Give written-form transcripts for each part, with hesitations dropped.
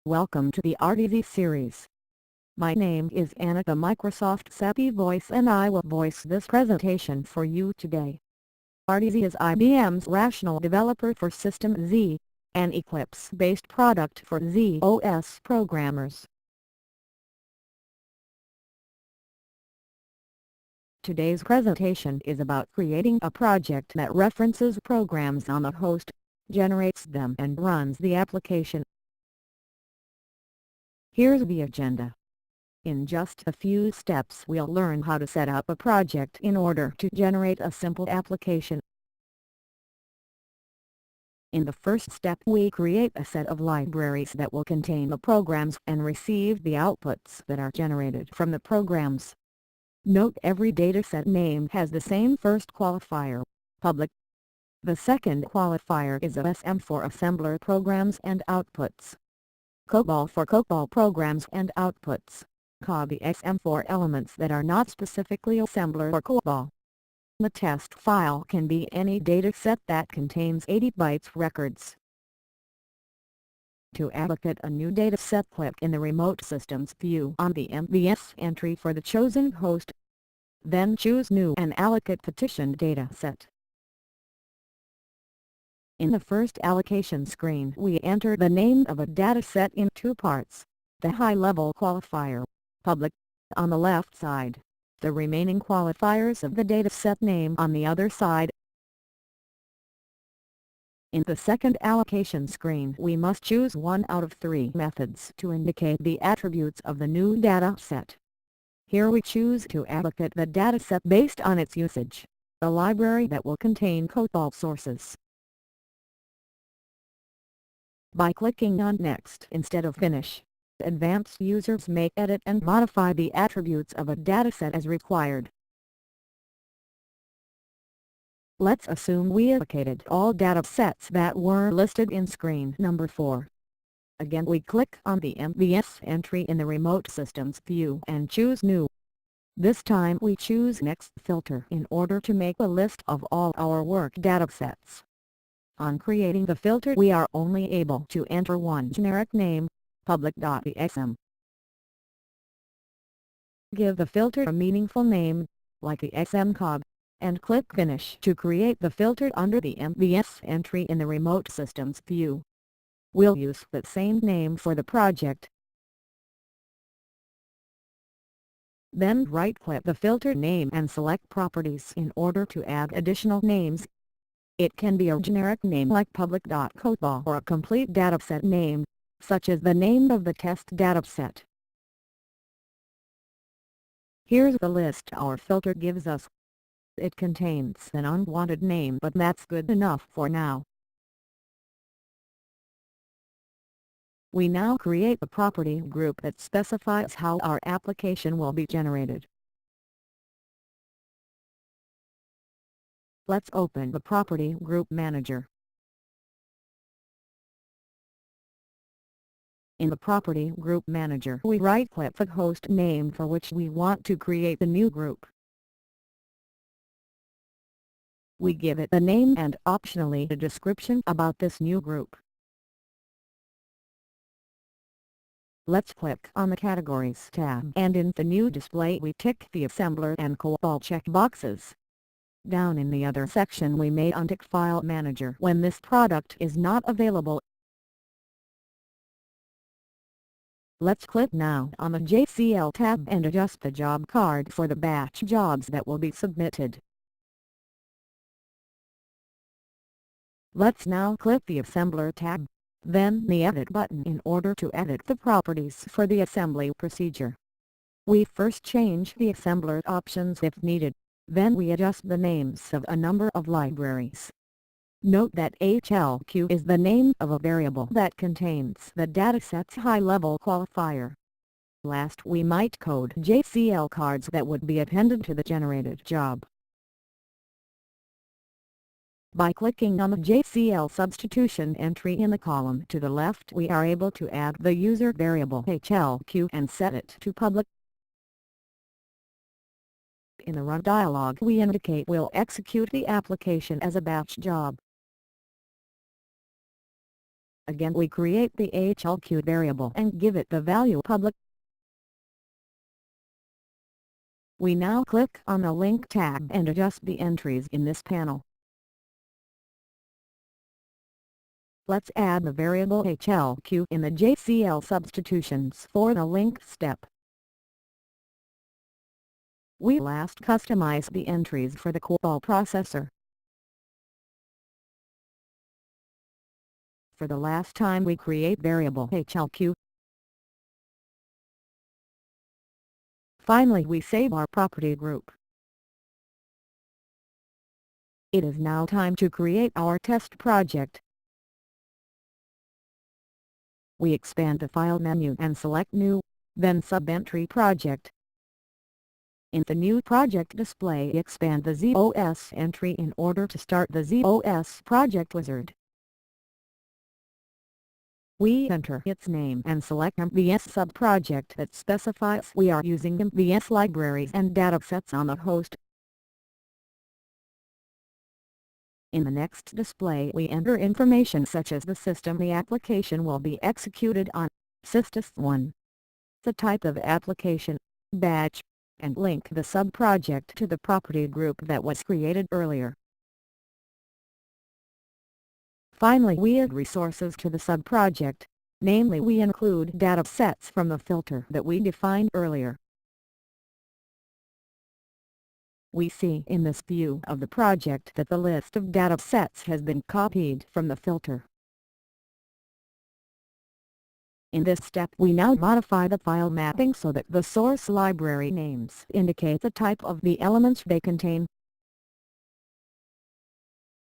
Welcome to the RDZ series. My name is Anna, the Microsoft SAPI voice, and I will voice this presentation for you today. RDZ is IBM's rational developer for System Z, an Eclipse-based product for z/OS programmers. Today's presentation is about creating a project that references programs on the host, generates them and runs the application. Here's the agenda. In just a few steps we'll learn how to set up a project in order to generate a simple application. In the first step we create a set of libraries that will contain the programs and receive the outputs that are generated from the programs. Note every dataset name has the same first qualifier, public. The second qualifier is SM for assembler programs and outputs, COBOL for COBOL programs and outputs, COBOL for elements that are not specifically assembler or COBOL. The test file can be any dataset that contains 80 bytes records. To allocate a new dataset, click in the Remote Systems view on the MVS entry for the chosen host. Then choose New and allocate petitioned dataset. In the first allocation screen we enter the name of a dataset in two parts, the high-level qualifier, public, on the left side, the remaining qualifiers of the dataset name on the other side. In the second allocation screen we must choose one out of three methods to indicate the attributes of the new dataset. Here we choose to allocate the dataset based on its usage, a library that will contain COBOL sources. By clicking on Next instead of Finish, advanced users may edit and modify the attributes of a dataset as required. Let's assume we allocated all datasets that were listed in screen number 4. Again we click on the MVS entry in the Remote Systems view and choose New. This time we choose Next Filter in order to make a list of all our work datasets. On creating the filter we are only able to enter one generic name, public.exam. Give the filter a meaningful name, like the XMCOB, and click Finish to create the filter under the MVS entry in the Remote Systems view. We'll use the same name for the project. Then right-click the filter name and select Properties in order to add additional names. It can be a generic name like public.cobol or a complete dataset name, such as the name of the test dataset. Here's the list our filter gives us. It contains an unwanted name, but that's good enough for now. We now create a property group that specifies how our application will be generated. Let's open the Property Group Manager. In the Property Group Manager we right-click the host name for which we want to create the new group. We give it a name and optionally a description about this new group. Let's click on the Categories tab and in the new display we tick the Assembler and COBOL checkboxes. Down in the Other section we may untick File Manager when this product is not available. Let's click now on the JCL tab and adjust the job card for the batch jobs that will be submitted. Let's now click the Assembler tab, then the Edit button in order to edit the properties for the assembly procedure. We first change the assembler options if needed, then we adjust the names of a number of libraries. Note that HLQ is the name of a variable that contains the dataset's high-level qualifier. Last we might code JCL cards that would be appended to the generated job. By clicking on the JCL substitution entry in the column to the left we are able to add the user variable HLQ and set it to public. In the Run dialog we indicate we'll execute the application as a batch job. Again, we create the HLQ variable and give it the value public. We now click on the Link tab and adjust the entries in this panel. Let's add the variable HLQ in the JCL substitutions for the link step. We last customize the entries for the COBOL processor. For the last time we create variable HLQ. Finally, we save our property group. It is now time to create our test project. We expand the File menu and select New, then Sub-Entry Project. In the New Project display, expand the ZOS entry in order to start the ZOS project wizard. We enter its name and select MVS subproject that specifies we are using MVS libraries and datasets on the host. In the next display, we enter information such as the system the application will be executed on, Systus1, the type of application, batch, and link the subproject to the property group that was created earlier. Finally, we add resources to the subproject, namely we include datasets from the filter that we defined earlier. We see in this view of the project that the list of datasets has been copied from the filter. In this step, we now modify the file mapping so that the source library names indicate the type of the elements they contain.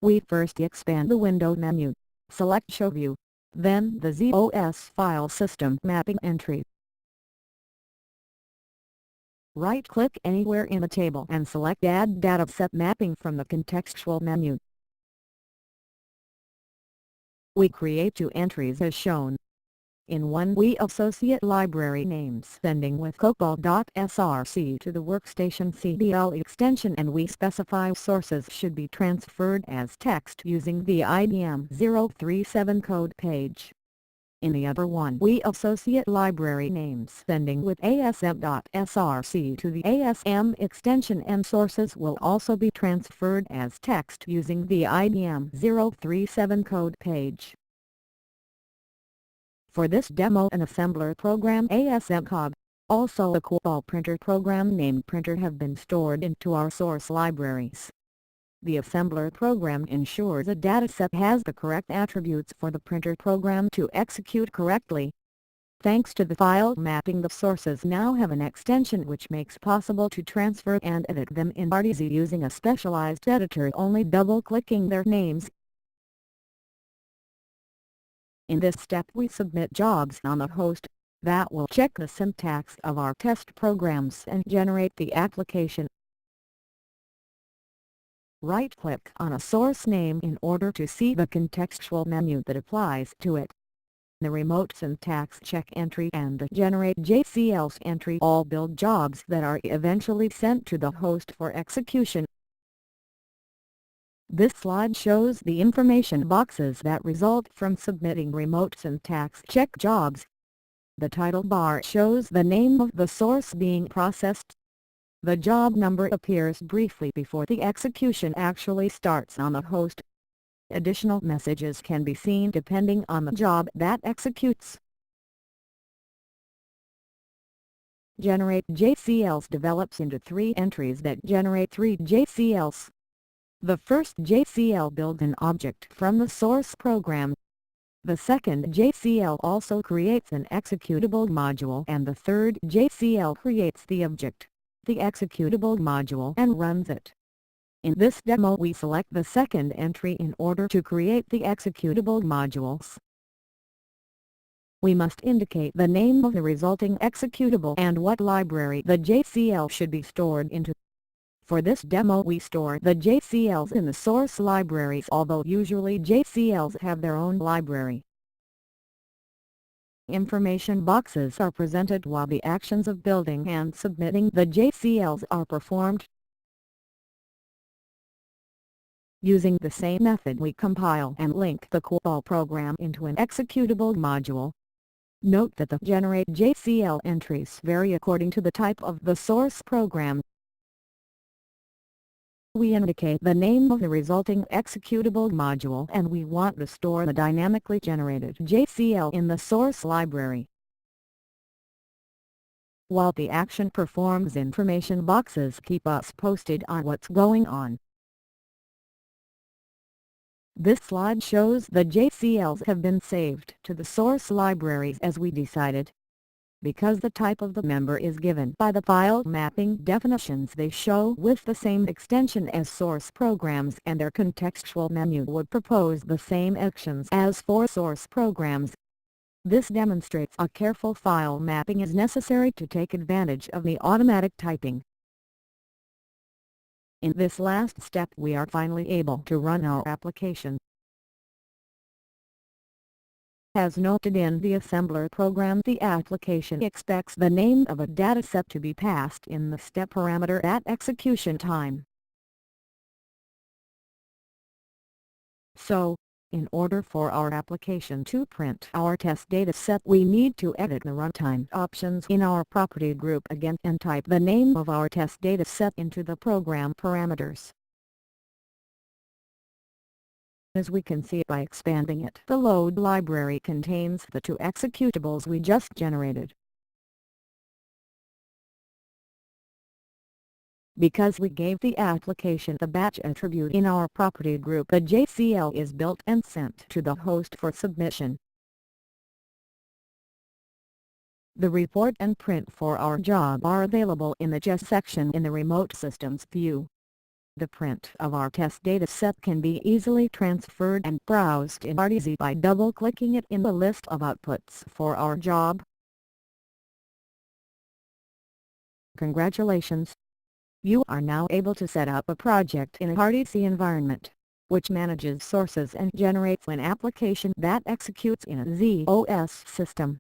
We first expand the window menu, select Show View, then the ZOS file system mapping entry. Right-click anywhere in the table and select Add Dataset Mapping from the contextual menu. We create two entries as shown. In one, we associate library names ending with COBOL.src to the workstation CBL extension, and we specify sources should be transferred as text using the IBM 037 code page. In the other one, we associate library names ending with ASM.src to the ASM extension, and sources will also be transferred as text using the IBM 037 code page. For this demo, an assembler program ASMCOG, also a COBOL printer program named Printer, have been stored into our source libraries. The assembler program ensures a dataset has the correct attributes for the printer program to execute correctly. Thanks to the file mapping, the sources now have an extension which makes possible to transfer and edit them in RTZ using a specialized editor, only double-clicking their names. In this step, we submit jobs on the host that will check the syntax of our test programs and generate the application. Right-click on a source name in order to see the contextual menu that applies to it. The Remote Syntax Check entry and the Generate JCLs entry all build jobs that are eventually sent to the host for execution. This slide shows the information boxes that result from submitting Remote Syntax Check jobs. The title bar shows the name of the source being processed. The job number appears briefly before the execution actually starts on the host. Additional messages can be seen depending on the job that executes. Generate JCLs develops into 3 entries that generate 3 JCLs. The first JCL builds an object from the source program. The second JCL also creates an executable module, and the third JCL creates the object, the executable module, and runs it. In this demo, we select the second entry in order to create the executable modules. We must indicate the name of the resulting executable and what library the JCL should be stored into. For this demo, we store the JCLs in the source libraries, although usually JCLs have their own library. Information boxes are presented while the actions of building and submitting the JCLs are performed. Using the same method, we compile and link the COBOL program into an executable module. Note that the Generate JCL entries vary according to the type of the source program. We indicate the name of the resulting executable module and we want to store the dynamically generated JCL in the source library. While the action performs, information boxes keep us posted on what's going on. This slide shows the JCLs have been saved to the source libraries as we decided. Because the type of the member is given by the file mapping definitions, they show with the same extension as source programs, and their contextual menu would propose the same actions as for source programs. This demonstrates a careful file mapping is necessary to take advantage of the automatic typing. In this last step, we are finally able to run our application. As noted in the assembler program, the application expects the name of a dataset to be passed in the step parameter at execution time. So, in order for our application to print our test dataset, we need to edit the runtime options in our property group again and type the name of our test dataset into the program parameters. As we can see by expanding it, the load library contains the two executables we just generated. Because we gave the application the batch attribute in our property group, the JCL is built and sent to the host for submission. The report and print for our job are available in the JS section in the Remote Systems view. The print of our test dataset can be easily transferred and browsed in RDZ by double-clicking it in the list of outputs for our job. Congratulations! You are now able to set up a project in a RDZ environment, which manages sources and generates an application that executes in a ZOS system.